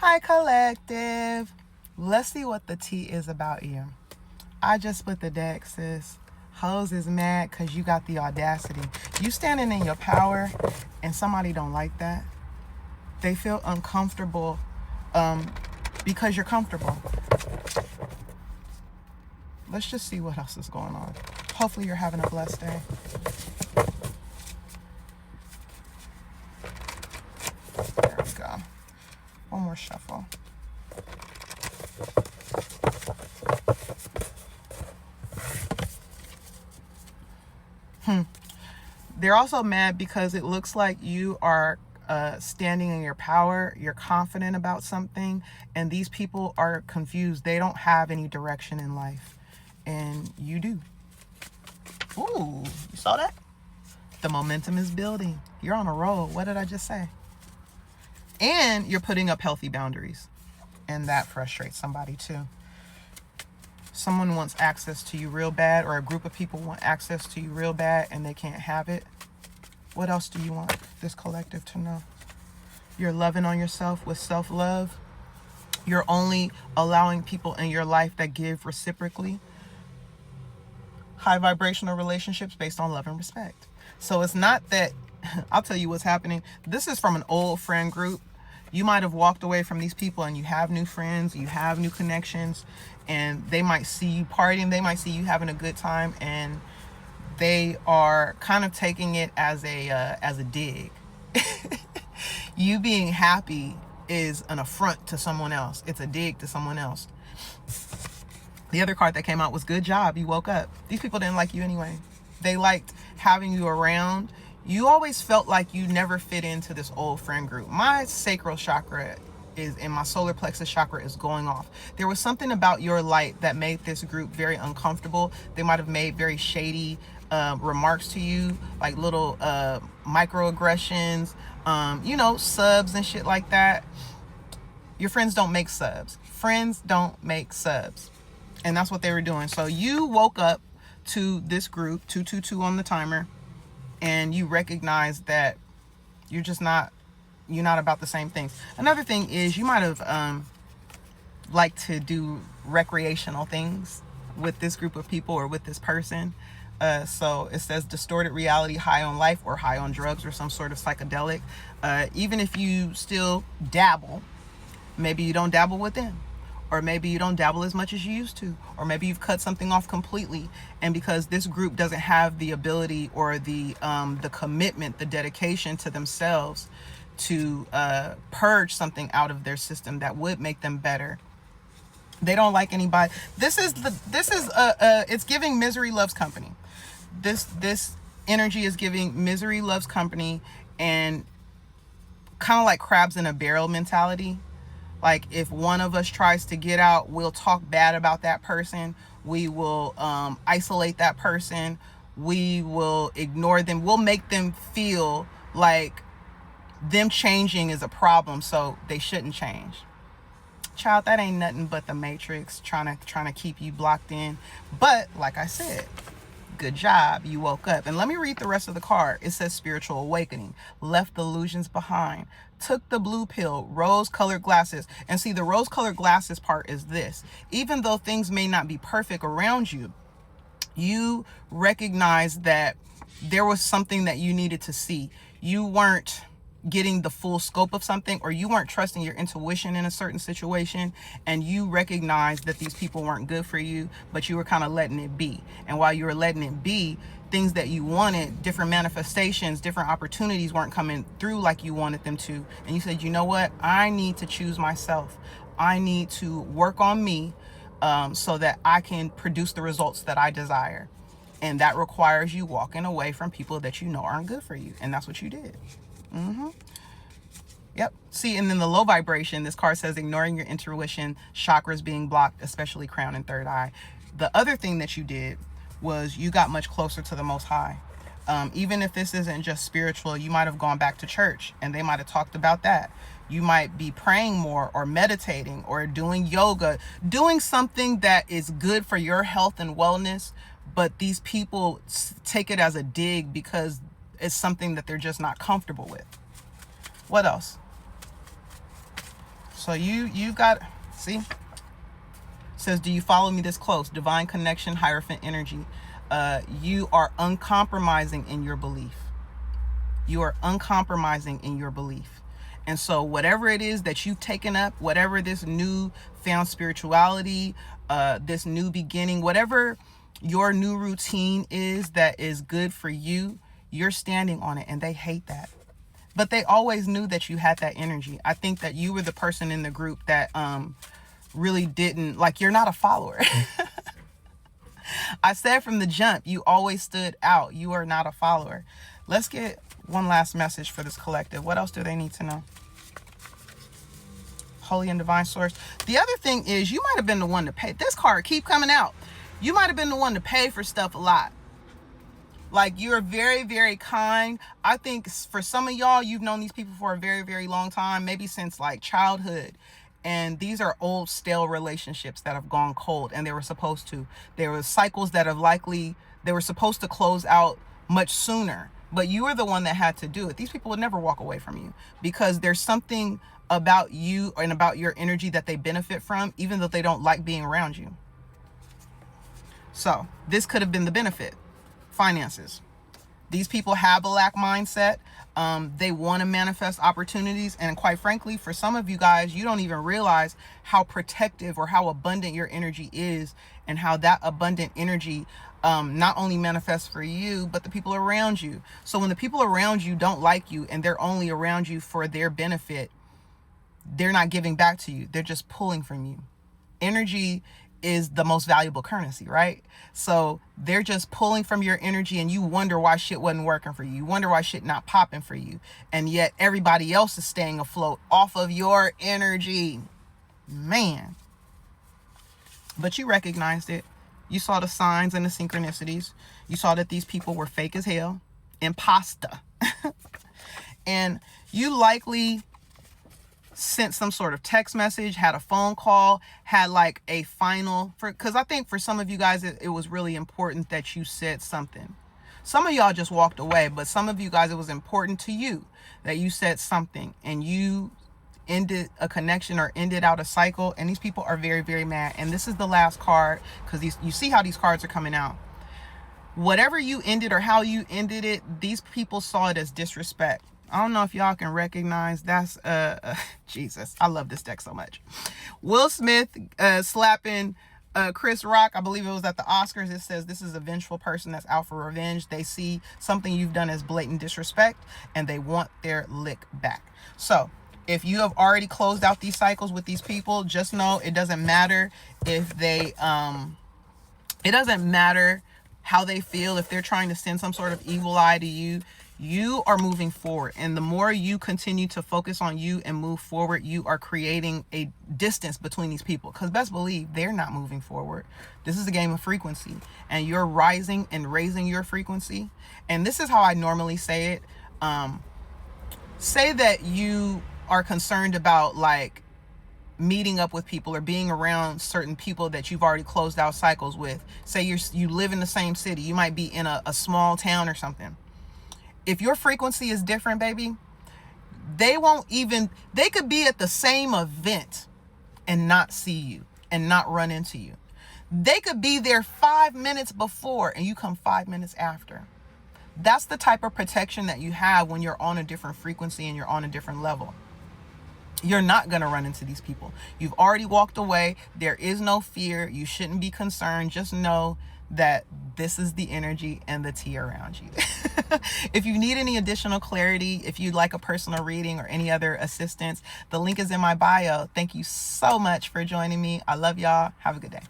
Hi, collective. Let's see what the tea is about you. I just split the deck, sis. Hoes is mad because you got the audacity. You standing in your power and somebody don't like that. They feel uncomfortable because you're comfortable. Let's just see what else is going on. Hopefully you're having a blessed day. There we go. One more shuffle. They're also mad because it looks like you are standing in your power. You're confident about something, and these people are confused. They don't have any direction in life, and you do. Ooh, you saw that? The momentum is building. You're on a roll. What did I just say? And you're putting up healthy boundaries, and that frustrates somebody too. Someone wants access to you real bad, or a group of people want access to you real bad and they can't have it. What else do you want this collective to know? You're loving on yourself with self-love. You're only allowing people in your life that give reciprocally. High vibrational relationships based on love and respect. So it's not that, I'll tell you what's happening. This is from an old friend group. You might have walked away from these people and you have new friends, you have new connections, and they might see you partying, they might see you having a good time, and they are kind of taking it as a dig. You being happy is an affront to someone else. It's a dig to someone else. The other card that came out was good job. You woke up. These people didn't like you anyway. They liked having you around. You always felt like you never fit into this old friend group. My sacral chakra is, and my solar plexus chakra is going off. There was something about your light that made this group very uncomfortable. They might have made very shady remarks to you, like little microaggressions, subs and shit like that. Your friends don't make subs. Friends don't make subs. And that's what they were doing. So you woke up to this group, 222 on the timer, and you recognize that you're not about the same things. Another thing is you might have liked to do recreational things with this group of people or with this person. So it says distorted reality, high on life, or high on drugs or some sort of psychedelic. Even if you still dabble, maybe you don't dabble with them. Or maybe you don't dabble as much as you used to. Or maybe you've cut something off completely. And because this group doesn't have the ability or the commitment, the dedication to themselves to purge something out of their system that would make them better. They don't like anybody. It's giving misery loves company. This energy is giving misery loves company, and kind of like crabs in a barrel mentality. Like if one of us tries to get out, we'll talk bad about that person. We will isolate that person. We will ignore them. We'll make them feel like them changing is a problem, so they shouldn't change. Child, that ain't nothing but the matrix trying to keep you blocked in. But like I said, good job, you woke up. And let me read the rest of the card. It says spiritual awakening, left the illusions behind, took the blue pill, rose-colored glasses. And see, the rose-colored glasses part is this. Even though things may not be perfect around you, you recognize that there was something that you needed to see. You weren't getting the full scope of something, or you weren't trusting your intuition in a certain situation, and you recognized that these people weren't good for you, but you were kind of letting it be. And while you were letting it be, things that you wanted, different manifestations, different opportunities weren't coming through like you wanted them to. And you said, you know what? I need to choose myself. I need to work on me so that I can produce the results that I desire. And that requires you walking away from people that you know aren't good for you. And that's what you did. Yep. See, and then the low vibration, this card says ignoring your intuition, chakras being blocked, especially crown and third eye. The other thing that you did was you got much closer to the Most High. Even if this isn't just spiritual, you might have gone back to church and they might have talked about that. You might be praying more or meditating or doing yoga, doing something that is good for your health and wellness. But these people take it as a dig because it's something that they're just not comfortable with. What else? So you got, see, says, do you follow me this close? Divine connection, Hierophant energy. You are uncompromising in your belief. You are uncompromising in your belief. And so whatever it is that you've taken up, whatever this new found spirituality, this new beginning, whatever your new routine is that is good for you, you're standing on it, and they hate that. But they always knew that you had that energy. I think that you were the person in the group that really didn't, like, you're not a follower. I said from the jump, you always stood out. You are not a follower. Let's get one last message for this collective. What else do they need to know? Holy and divine source. The other thing is, you might have been the one to pay. This card keep coming out. You might have been the one to pay for stuff a lot. Like, you're very, very kind. I think for some of y'all, you've known these people for a very, very long time, maybe since like childhood. And these are old, stale relationships that have gone cold, and they were supposed to. There were cycles that have they were supposed to close out much sooner, but you were the one that had to do it. These people would never walk away from you, because there's something about you and about your energy that they benefit from, even though they don't like being around you. So this could have been the benefit. Finances. These people have a lack mindset. They want to manifest opportunities. And quite frankly, for some of you guys, you don't even realize how protective or how abundant your energy is, and how that abundant energy not only manifests for you, but the people around you. So when the people around you don't like you and they're only around you for their benefit, they're not giving back to you. They're just pulling from you. Energy is the most valuable currency, right? So they're just pulling from your energy, and you wonder why shit wasn't working for you. You wonder why shit not popping for you. And yet everybody else is staying afloat off of your energy. Man. But you recognized it. You saw the signs and the synchronicities. You saw that these people were fake as hell. Imposter. And you likely sent some sort of text message, had a phone call, had like a final, because I think for some of you guys, it was really important that you said something. Some of y'all just walked away, but some of you guys, it was important to you that you said something, and you ended a connection or ended out a cycle. And these people are very, very mad. And this is the last card, because you see how these cards are coming out. Whatever you ended or how you ended it, these people saw it as disrespect. I don't know if y'all can recognize, that's Jesus, I love this deck so much. Will Smith slapping Chris Rock, I believe it was at the Oscars. It says, this is a vengeful person that's out for revenge. They see something you've done as blatant disrespect, and they want their lick back. So if you have already closed out these cycles with these people, just know it doesn't matter if they it doesn't matter how they feel. If they're trying to send some sort of evil eye to you, you are moving forward. And the more you continue to focus on you and move forward, you are creating a distance between these people, because best believe they're not moving forward. This is a game of frequency, and you're rising and raising your frequency. And this is how I normally say it. Say that you are concerned about like meeting up with people or being around certain people that you've already closed out cycles with. Say you live in the same city. You might be in a small town or something. If your frequency is different, baby, they could be at the same event and not see you and not run into you. They could be there 5 minutes before and you come 5 minutes after. That's the type of protection that you have when you're on a different frequency and you're on a different level. You're not going to run into these people. You've already walked away. There is no fear. You shouldn't be concerned. Just know that this is the energy and the tea around you. If you need any additional clarity, if you'd like a personal reading or any other assistance, the link is in my bio. Thank you so much for joining me. I love y'all. Have a good day.